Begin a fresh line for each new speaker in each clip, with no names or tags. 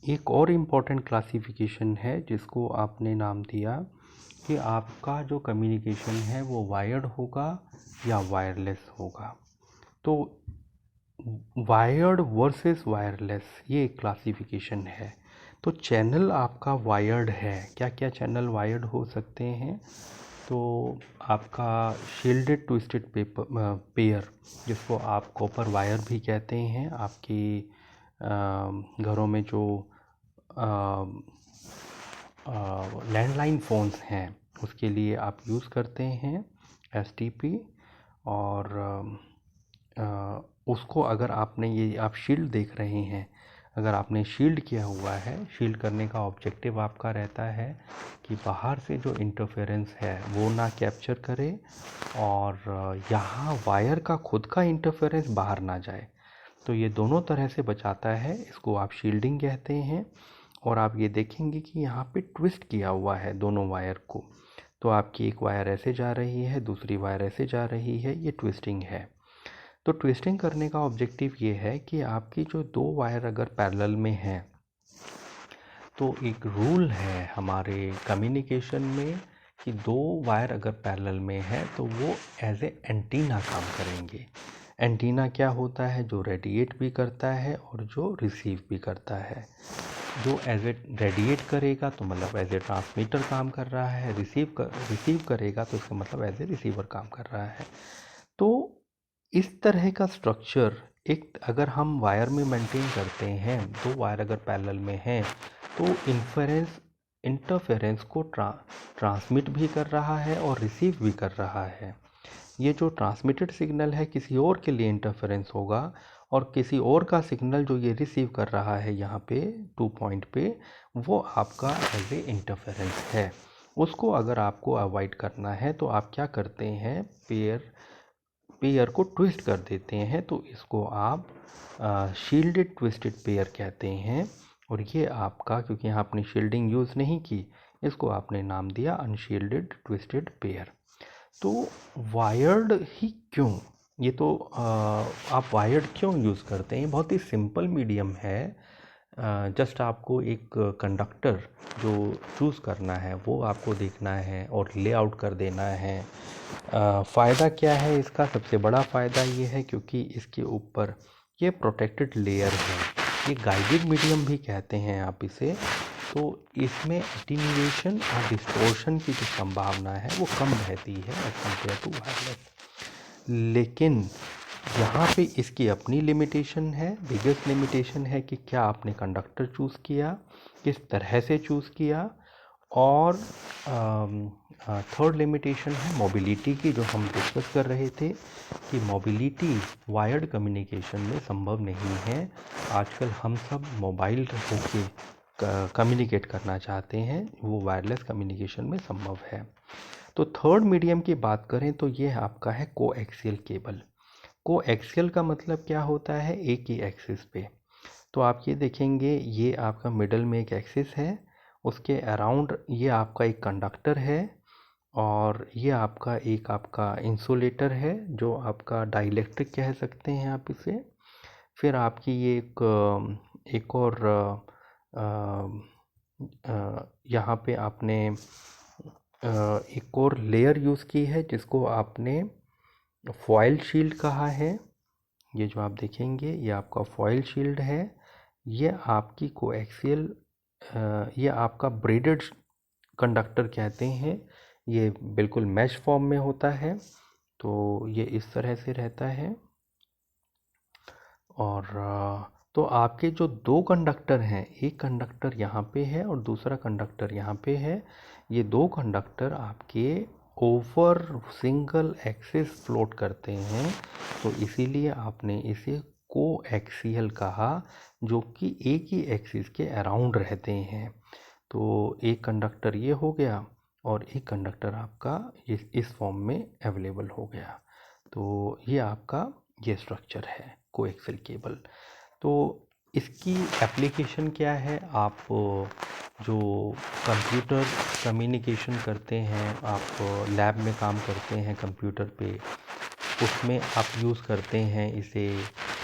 एक और important classification है जिसको आपने नाम दिया कि आपका जो कम्युनिकेशन है वो वायर्ड होगा या वायरलेस होगा। तो वायर्ड वर्सेस वायरलेस ये एक क्लासिफिकेशन है। तो चैनल आपका वायर्ड है, क्या क्या चैनल वायर्ड हो सकते हैं? तो आपका शील्डेड ट्विस्टेड पेयर जिसको आप कॉपर वायर भी कहते हैं, आपके घरों में जो लैंडलाइन फ़ोन्स हैं उसके लिए आप यूज़ करते हैं STP। और उसको अगर आपने ये आप शील्ड देख रहे हैं, अगर आपने शील्ड किया हुआ है, शील्ड करने का ऑब्जेक्टिव आपका रहता है कि बाहर से जो इंटरफेरेंस है वो ना कैप्चर करे और यहाँ वायर का खुद का इंटरफेरेंस बाहर ना जाए। तो ये दोनों तरह से बचाता है, इसको आप शील्डिंग कहते हैं। और आप ये देखेंगे कि यहाँ पे ट्विस्ट किया हुआ है दोनों वायर को। तो आपकी एक वायर ऐसे जा रही है, दूसरी वायर ऐसे जा रही है, ये ट्विस्टिंग है। तो ट्विस्टिंग करने का ऑब्जेक्टिव ये है कि आपकी जो दो वायर अगर पैरेलल में हैं, तो एक रूल है हमारे कम्युनिकेशन में कि दो वायर अगर पैरेलल में है तो वो एज ए एंटीना काम करेंगे। एंटीना क्या होता है? जो रेडिएट भी करता है और जो रिसीव भी करता है। जो एज ए रेडिएट करेगा तो मतलब एज ए ट्रांसमीटर काम कर रहा है, रिसीव करेगा तो इसका मतलब एज ए रिसीवर काम कर रहा है। तो इस तरह का स्ट्रक्चर एक अगर हम वायर में मेंटेन करते हैं, दो वायर अगर पैरेलल में हैं तो इंटरफेरेंस को ट्रांसमिट भी कर रहा है और रिसीव भी कर रहा है। ये जो ट्रांसमिटेड सिग्नल है किसी और के लिए इंटरफेरेंस होगा और किसी और का सिग्नल जो ये रिसीव कर रहा है यहाँ पे 2 पॉइंट पे, वो आपका एज ए इंटरफेरेंस है। उसको अगर आपको अवॉइड करना है तो आप क्या करते हैं? पेयर को ट्विस्ट कर देते हैं। तो इसको आप शील्डेड ट्विस्टेड पेयर कहते हैं। और ये आपका, क्योंकि यहाँ आपने शील्डिंग यूज़ नहीं की, इसको आपने नाम दिया अनशील्डेड ट्विस्टेड पेयर। तो वायर्ड ही क्यों? ये तो आप वायर्ड क्यों यूज़ करते हैं? बहुत ही सिंपल मीडियम है। जस्ट आपको एक कंडक्टर जो चूज़ करना है वो आपको देखना है और लेआउट कर देना है। फ़ायदा क्या है इसका? सबसे बड़ा फ़ायदा ये है क्योंकि इसके ऊपर ये प्रोटेक्टेड लेयर है, ये गाइडेड मीडियम भी कहते हैं आप इसे। तो इसमें एटीन्यूएशन और डिस्टॉर्शन की जो संभावना है वो कम रहती है एज कम्पेयर टू वायरलेस। लेकिन यहाँ पे इसकी अपनी लिमिटेशन है। बिगेस्ट लिमिटेशन है कि क्या आपने कंडक्टर चूज़ किया, किस तरह से चूज़ किया। और थर्ड लिमिटेशन है मोबिलिटी की, जो हम डिस्कस कर रहे थे कि मोबिलिटी वायर्ड कम्युनिकेशन में संभव नहीं है। आजकल हम सब मोबाइल होके कम्युनिकेट करना चाहते हैं, वो वायरलेस कम्युनिकेशन में संभव है। तो थर्ड मीडियम की बात करें तो ये आपका है कोएक्सियल केबल। कोएक्सियल का मतलब क्या होता है? एक ही एक्सिस पे। तो आप ये देखेंगे, ये आपका मिडल में एक एक्सिस है, उसके अराउंड ये आपका एक कंडक्टर है और ये आपका इंसुलेटर है जो आपका डाइलेक्ट्रिक कह सकते हैं आप इसे। फिर आपकी ये एक और यहाँ पे आपने एक और लेयर यूज़ की है जिसको आपने फॉयल शील्ड कहा है। ये जो आप देखेंगे ये आपका फॉयल शील्ड है। ये आपकी कोएक्सियल, ये आपका ब्रेडेड कंडक्टर कहते हैं। ये बिल्कुल मैश फॉर्म में होता है। तो ये इस तरह से रहता है। और तो आपके जो दो कंडक्टर हैं, एक कंडक्टर यहाँ पे है और दूसरा कंडक्टर यहाँ पे है। ये दो कंडक्टर आपके ओवर सिंगल एक्सिस फ्लोट करते हैं, तो इसीलिए आपने इसे कोएक्सियल कहा, जो कि एक ही एक्सिस के अराउंड रहते हैं। तो एक कंडक्टर ये हो गया और एक कंडक्टर आपका इस फॉर्म में अवेलेबल हो गया। तो ये आपका ये स्ट्रक्चर है कोएक्सियल केबल। तो इसकी एप्लीकेशन क्या है? आप जो कंप्यूटर कम्युनिकेशन करते हैं, आप लैब में काम करते हैं कंप्यूटर पे, उसमें आप यूज़ करते हैं इसे।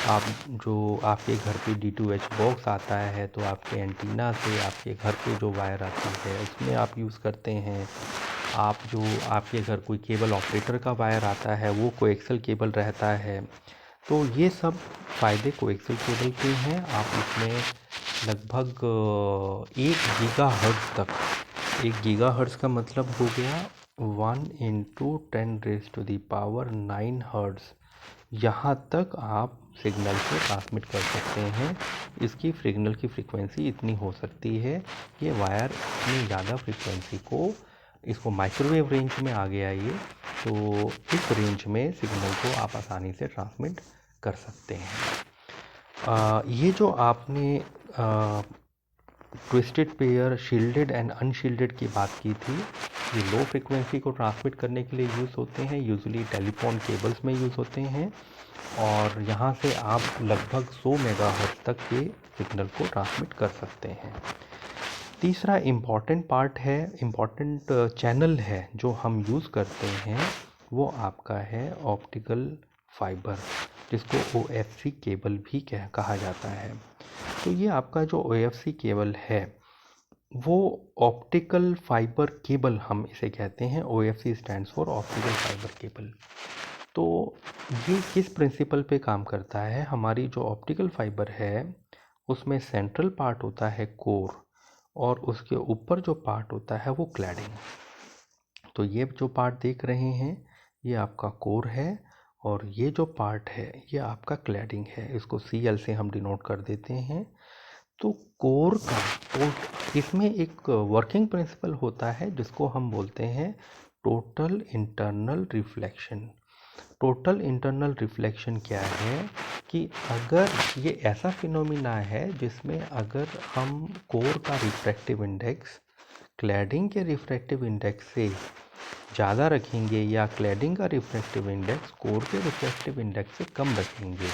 आप जो आपके घर पे D2H बॉक्स आता है तो आपके एंटीना से आपके घर पे जो वायर आती है उसमें आप यूज़ करते हैं। आप जो आपके घर कोई केबल ऑपरेटर का वायर आता है वो कोएक्सियल केबल रहता है। तो ये सब फ़ायदे कोएक्सियल केबल के हैं। आप इसमें लगभग 1 गीगाहर्ट्ज़ तक, 1 गीगाहर्ट्ज़ का मतलब हो गया 1 × 10⁻⁹ हर्ट्ज़, यहाँ तक आप सिग्नल को ट्रांसमिट कर सकते हैं। इसकी सिग्नल की फ्रीक्वेंसी इतनी हो सकती है। ये वायर इतनी ज़्यादा फ्रीक्वेंसी को, इसको माइक्रोवेव रेंज में आ गया ये, तो इस रेंज में सिग्नल को आप आसानी से ट्रांसमिट कर सकते हैं। ये जो आपने twisted pair, shielded and unshielded की बात की थी, ये लो फ्रिक्वेंसी को ट्रांसमिट करने के लिए यूज़ होते हैं, यूजुअली टेलीफोन केबल्स में यूज़ होते हैं, और यहाँ से आप लगभग 100 मेगाहर्ट्ज़ तक के सिग्नल को ट्रांसमिट कर सकते हैं। तीसरा इम्पॉर्टेंट पार्ट है, इम्पॉर्टेंट चैनल है जो हम यूज़ करते हैं, वो आपका है ऑप्टिकल फाइबर, जिसको OFC केबल भी कहा जाता है। तो ये आपका जो OFC केबल है वो ऑप्टिकल फाइबर केबल हम इसे कहते हैं। OFC stands for optical fibre cable. तो ये किस प्रिंसिपल पे काम करता है? हमारी जो ऑप्टिकल फाइबर है उसमें सेंट्रल पार्ट होता है कोर, और उसके ऊपर जो पार्ट होता है वो क्लैडिंग। तो ये जो पार्ट देख रहे हैं ये आपका कोर है, और ये जो पार्ट है ये आपका क्लैडिंग है। इसको CL से हम डिनोट कर देते हैं। तो कोर का, तो इसमें एक वर्किंग प्रिंसिपल होता है जिसको हम बोलते हैं total internal reflection. Total internal reflection क्या है कि अगर ये ऐसा फिनोमिना है जिसमें अगर हम कोर का रिफ्रैक्टिव इंडेक्स क्लैडिंग के रिफ्रैक्टिव इंडेक्स से ज़्यादा रखेंगे, या क्लैडिंग का रिफ्रैक्टिव इंडेक्स कोर के रिफ्रैक्टिव इंडेक्स से कम रखेंगे,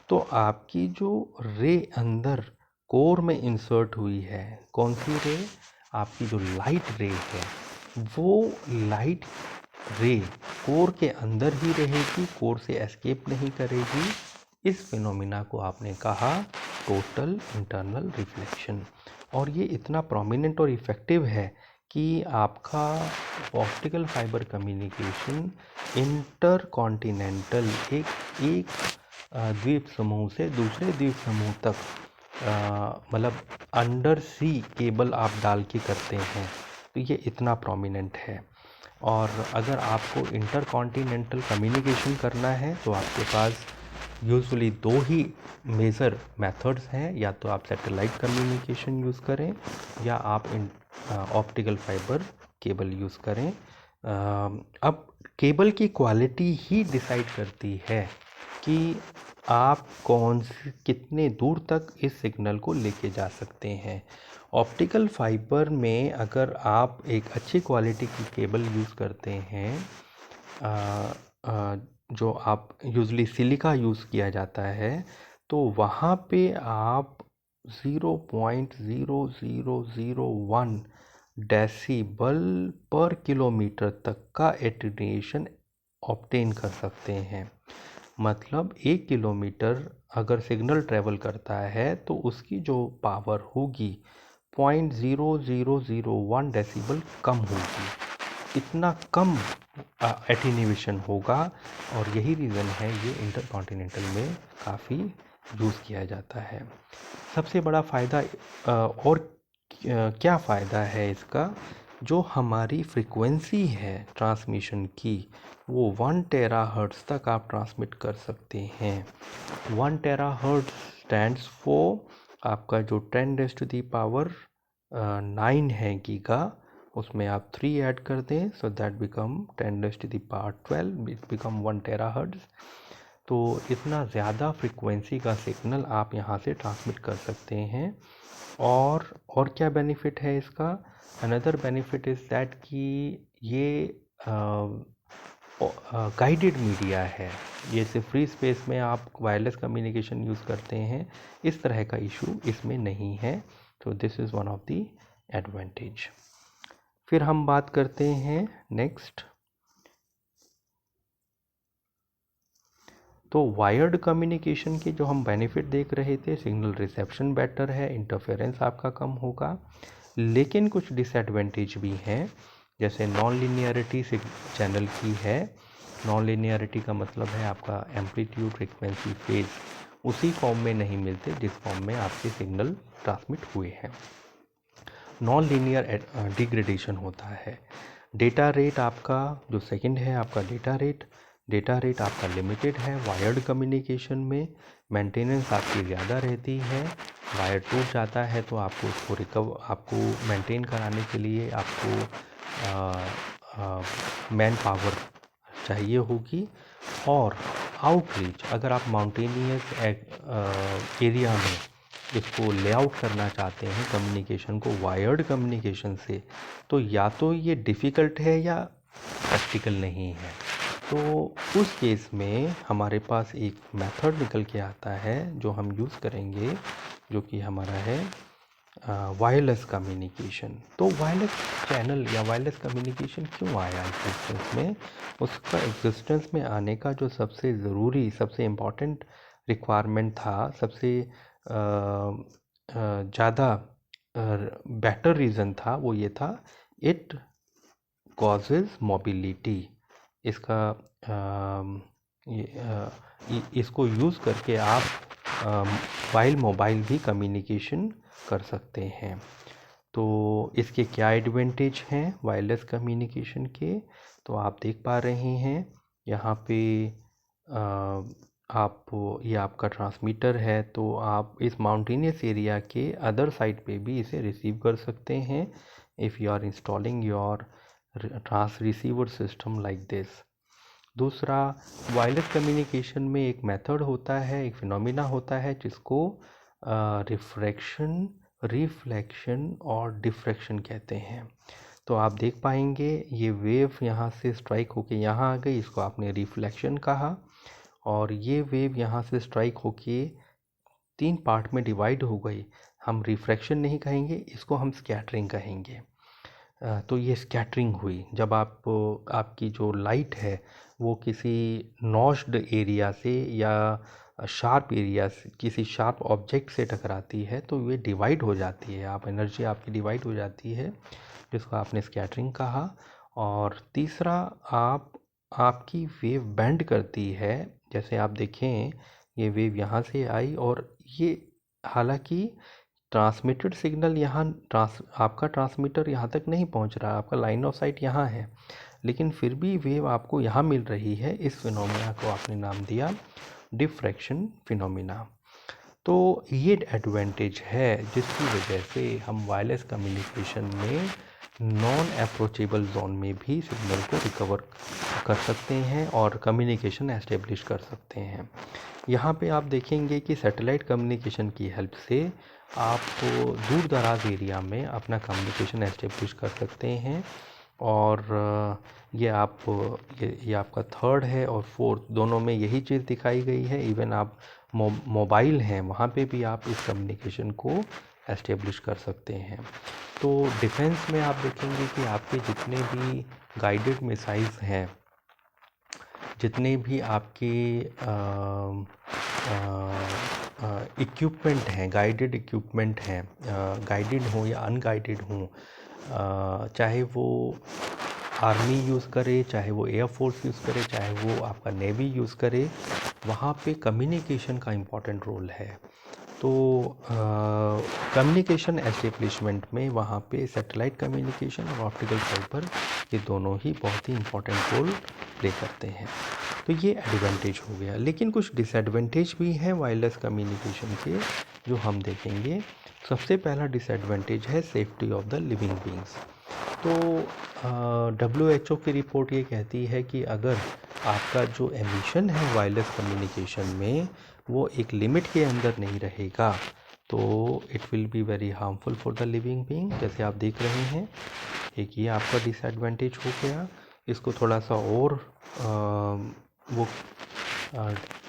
तो आपकी जो रे अंदर कोर में इंसर्ट हुई है, कौन सी रे? आपकी जो लाइट रे है, वो लाइट रे कोर के अंदर ही रहेगी, कोर से एस्केप नहीं करेगी। इस फिनोमिना को आपने कहा टोटल इंटरनल रिफ्लेक्शन। और ये इतना प्रोमिनेंट और इफ़ेक्टिव है कि आपका optical fibre communication inter continental, एक द्वीप समूह से दूसरे द्वीप समूह तक, मतलब अंडर सी केबल आप डाल के करते हैं, तो ये इतना प्रोमिनेंट है। और अगर आपको इंटर कॉन्टिनेंटल कम्युनिकेशन करना है तो आपके पास यूजुअली 2 ही मेजर मेथड्स हैं, या तो आप सैटेलाइट कम्युनिकेशन यूज़ करें, या आप ऑप्टिकल फाइबर केबल यूज़ करें। अब केबल की क्वालिटी ही डिसाइड करती है कि आप कितने दूर तक इस सिग्नल को लेके जा सकते हैं। ऑप्टिकल फाइबर में अगर आप एक अच्छी क्वालिटी की केबल यूज़ करते हैं, जो आप यूजुअली सिलिका यूज़ किया जाता है, तो वहाँ पे आप 0.0001 डेसिबल पर किलोमीटर तक का एटेन्यूएशन ऑब्टेन कर सकते हैं। मतलब 1 किलोमीटर अगर सिग्नल ट्रेवल करता है तो उसकी जो पावर होगी 0.0001 डेसिबल कम होगी। इतना कम एटेन्यूएशन होगा, और यही रीज़न है ये इंटरकॉन्टिनेंटल में काफ़ी यूज़ किया जाता है। सबसे बड़ा फ़ायदा और क्या फ़ायदा है इसका, जो हमारी फ्रीक्वेंसी है ट्रांसमिशन की, वो 1 टेराहर्ट्ज़ तक आप ट्रांसमिट कर सकते हैं। 1 टेराहर्ट्ज़ स्टैंड्स फॉर आपका जो 10⁻9 है गीगा, उसमें आप 3 ऐड कर दें, so that become 10⁻12, it become 1 terahertz. तो इतना ज़्यादा फ्रीक्वेंसी का सिग्नल आप यहाँ से ट्रांसमिट कर सकते हैं। और क्या बेनिफिट है इसका? अनदर बेनिफिट इज़ दैट कि ये गाइडेड मीडिया है। ये सिर्फ फ्री स्पेस में आप वायरलेस कम्युनिकेशन यूज़ करते हैं, इस तरह का इशू इसमें नहीं है। तो this is one of the advantage. फिर हम बात करते हैं नेक्स्ट, तो वायर्ड कम्युनिकेशन के जो हम बेनिफिट देख रहे थे, सिग्नल रिसेप्शन बेटर है, इंटरफेरेंस आपका कम होगा, लेकिन कुछ डिसएडवांटेज भी हैं, जैसे नॉन लीनियरिटी चैनल की है। नॉन लीनियरिटी का मतलब है आपका एम्पलीट्यूड, फ्रीक्वेंसी, फेज उसी फॉर्म में नहीं मिलते जिस फॉर्म में आपके सिग्नल ट्रांसमिट हुए हैं। नॉन लीनियर डिग्रेडेशन होता है। डेटा रेट आपका जो सेकंड है आपका डेटा रेट आपका लिमिटेड है वायर्ड कम्युनिकेशन में। मेंटेनेंस आपकी ज़्यादा रहती है, वायर टूट जाता है तो आपको उसको आपको मेंटेन कराने के लिए आपको मैन पावर चाहिए होगी। और आउटरीच, अगर आप माउंटेनियस एरिया में इसको लेआउट करना चाहते हैं कम्युनिकेशन को वायर्ड कम्युनिकेशन से, तो या तो ये डिफ़िकल्ट है या प्रैक्टिकल नहीं है। तो उस केस में हमारे पास एक मेथड निकल के आता है जो हम यूज़ करेंगे, जो कि हमारा है वायरलेस कम्युनिकेशन। तो वायरलेस चैनल या वायरलेस कम्युनिकेशन क्यों आया एग्जिस्टेंस में? उसका एग्जिस्टेंस में आने का जो सबसे ज़रूरी, सबसे इम्पॉर्टेंट रिक्वायरमेंट था, सबसे ज़्यादा बेटर रीज़न था, वो ये था, इट कॉजेज़ मोबिलिटी। इसका इसको यूज़ करके आप वाइल मोबाइल भी कम्युनिकेशन कर सकते हैं। तो इसके क्या एडवांटेज हैं वायरलेस कम्युनिकेशन के? तो आप देख पा रहे हैं यहाँ पे आप, ये आपका ट्रांसमीटर है, तो आप इस माउंटेनियस एरिया के अदर साइड पे भी इसे रिसीव कर सकते हैं if you are installing your trans receiver system like this. दूसरा, वायरलेस कम्युनिकेशन में एक मेथड होता है, एक फिनोमिना होता है जिसको रिफ्रैक्शन, रिफ्लेक्शन और डिफ्रैक्शन कहते हैं। तो आप देख पाएंगे ये वेव यहाँ से स्ट्राइक होके यहाँ आ गई, इसको आपने रिफ्लेक्शन कहा, और ये वेव यहाँ से स्ट्राइक होके 3 पार्ट में डिवाइड हो गई, हम रिफ्रैक्शन नहीं कहेंगे, इसको हम स्कैटरिंग कहेंगे। तो ये स्कैटरिंग हुई जब आपकी जो लाइट है वो किसी नॉच्ड एरिया से या शार्प एरिया से, किसी शार्प ऑब्जेक्ट से टकराती है, तो ये डिवाइड हो जाती है, आप एनर्जी आपकी डिवाइड हो जाती है, जिसको आपने स्कैटरिंग कहा। और तीसरा, आपकी वेव बेंड करती है। जैसे आप देखें ये वेव यहाँ से आई और ये, हालांकि ट्रांसमिटेड सिग्नल यहाँ आपका ट्रांसमीटर यहाँ तक नहीं पहुँच रहा, आपका लाइन ऑफ साइट यहाँ है, लेकिन फिर भी वेव आपको यहाँ मिल रही है। इस फिनोमिना को आपने नाम दिया डिफ्रैक्शन फिनोमिना। तो ये एडवांटेज है जिसकी वजह से हम वायरलेस कम्युनिकेशन में नॉन अप्रोचेबल जोन में भी सिग्नल को रिकवर कर सकते हैं और कम्युनिकेशन एस्टेब्लिश कर सकते हैं। यहाँ पे आप देखेंगे कि सैटेलाइट कम्युनिकेशन की हेल्प से आप दूर दराज एरिया में अपना कम्युनिकेशन एस्टेब्लिश कर सकते हैं। और ये आपका थर्ड है और फोर्थ, दोनों में यही चीज़ दिखाई गई है। इवन आप मोबाइल हैं वहाँ पे भी आप इस कम्युनिकेशन को एस्टेब्लिश कर सकते हैं। तो डिफेंस में आप देखेंगे कि आपके जितने भी गाइडेड मिसाइल्स हैं, जितने भी आपके इक्विपमेंट हैं, गाइडेड इक्विपमेंट हैं, गाइडेड हों या अनगाइडेड हों, चाहे वो आर्मी यूज़ करे, चाहे वो एयरफोर्स यूज़ करे, चाहे वो आपका नेवी यूज़ करे, वहाँ पे कम्युनिकेशन का इम्पॉर्टेंट रोल है। तो कम्युनिकेशन एस्टेब्लिशमेंट में वहाँ पे सैटेलाइट कम्युनिकेशन और ऑप्टिकल फाइबर, ये दोनों ही बहुत ही इम्पॉर्टेंट रोल प्ले करते हैं। तो ये एडवांटेज हो गया, लेकिन कुछ डिसएडवांटेज भी हैं वायरलेस कम्युनिकेशन के जो हम देखेंगे। सबसे पहला डिसएडवांटेज है safety of the living beings. तो WHO की रिपोर्ट ये कहती है कि अगर आपका जो एमिशन है वायरलेस कम्युनिकेशन में वो एक लिमिट के अंदर नहीं रहेगा, तो it will be very harmful for the living being. जैसे आप देख रहे हैं, एक ये आपका डिसएडवांटेज हो गया। इसको थोड़ा सा और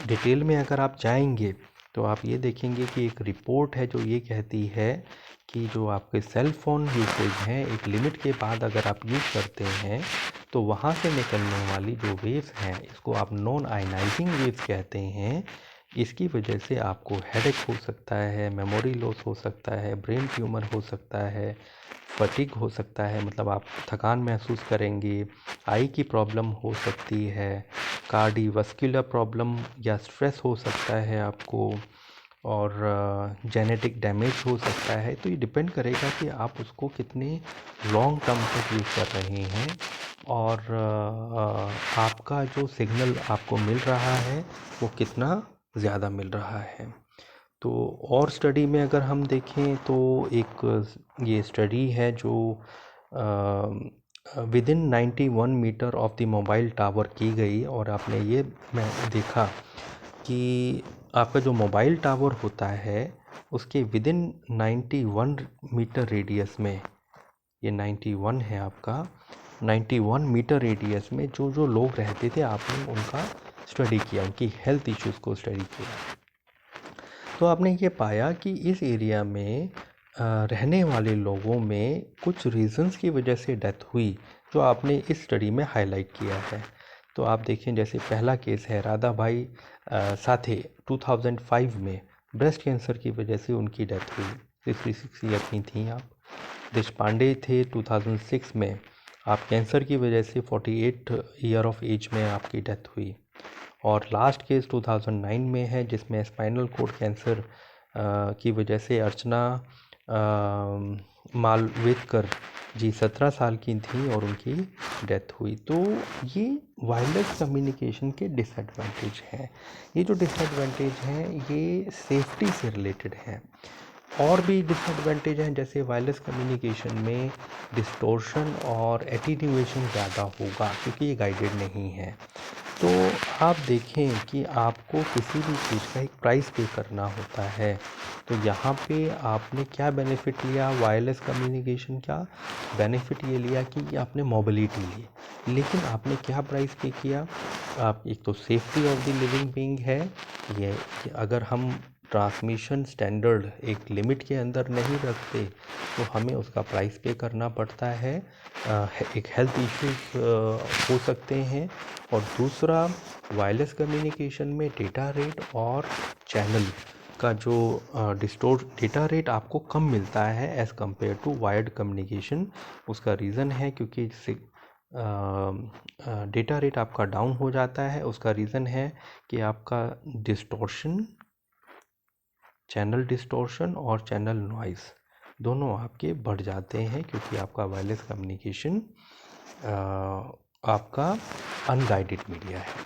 डिटेल में अगर आप जाएंगे तो आप ये देखेंगे कि एक रिपोर्ट है जो ये कहती है कि जो आपके सेल फ़ोन यूसेज हैं, एक लिमिट के बाद अगर आप यूज़ करते हैं तो वहाँ से निकलने वाली जो वेव्स हैं, इसको आप नॉन आयनाइजिंग वेव्स कहते हैं। इसकी वजह से आपको हेडेक हो सकता है, मेमोरी लॉस हो सकता है, ब्रेन ट्यूमर हो सकता है, फटीग हो सकता है, मतलब आप थकान महसूस करेंगे, आई की प्रॉब्लम हो सकती है, कार्डियोवैस्कुलर प्रॉब्लम या स्ट्रेस हो सकता है आपको, और जेनेटिक डैमेज हो सकता है। तो ये डिपेंड करेगा कि आप उसको कितने लॉन्ग टर्म तक यूज़ कर रहे हैं, और आपका जो सिग्नल आपको मिल रहा है वो कितना ज़्यादा मिल रहा है। तो और स्टडी में अगर हम देखें तो एक ये स्टडी है जो within 91 metre of the mobile tower की गई, और आपने ये मैं देखा कि आपका जो मोबाइल टावर होता है उसके विदिन 91 मीटर रेडियस में, ये 91 है आपका, 91 मीटर रेडियस में जो जो लोग रहते थे आपने उनका स्टडी किया, उनकी हेल्थ इश्यूज़ को स्टडी किया। तो आपने ये पाया कि इस एरिया में रहने वाले लोगों में कुछ रीजंस की वजह से डेथ हुई, जो आपने इस स्टडी में हाईलाइट किया है। तो आप देखें, जैसे पहला केस है राधा भाई साथे, 2005 में ब्रेस्ट कैंसर की वजह से उनकी डेथ हुई, 66 ईयर की थी आप। देशपांडे थे 2006 में, आप कैंसर की वजह से 48 ईयर ऑफ एज में आपकी डेथ हुई। और लास्ट केस 2009 में है जिसमें स्पाइनल कोड कैंसर की वजह से अर्चना मालवेदकर जी 17 साल की थी और उनकी डेथ हुई। तो ये वायरलेस कम्युनिकेशन के डिसएडवांटेज हैं। ये जो डिसएडवांटेज हैं ये सेफ्टी से रिलेटेड हैं। और भी डिसएडवांटेज हैं, जैसे वायरलेस कम्युनिकेशन में डिस्टोर्शन और एटीन्यूएशन ज़्यादा होगा क्योंकि ये गाइडेड नहीं है। तो आप देखें कि आपको किसी भी चीज़ का एक प्राइस पे करना होता है। तो यहाँ पे आपने क्या बेनिफिट लिया, वायरलेस कम्युनिकेशन का बेनिफिट ये लिया कि आपने मोबिलिटी ली, लेकिन आपने क्या प्राइस पे किया। आप एक तो safety of the living being है ये, कि अगर हम ट्रांसमिशन स्टैंडर्ड एक लिमिट के अंदर नहीं रखते तो हमें उसका प्राइस पे करना पड़ता है, एक हेल्थ इश्यूज हो सकते हैं। और दूसरा, वायरलेस कम्युनिकेशन में डेटा रेट और चैनल का जो डेटा रेट आपको कम मिलता है as compared to wired communication. उसका रीज़न है क्योंकि डेटा रेट आपका डाउन हो जाता है, उसका रीज़न है कि आपका डिस्टॉर्शन, चैनल डिस्टॉर्शन और चैनल नॉइज़ दोनों आपके बढ़ जाते हैं, क्योंकि आपका वायरलेस कम्युनिकेशन आपका अनगाइडेड मीडिया है।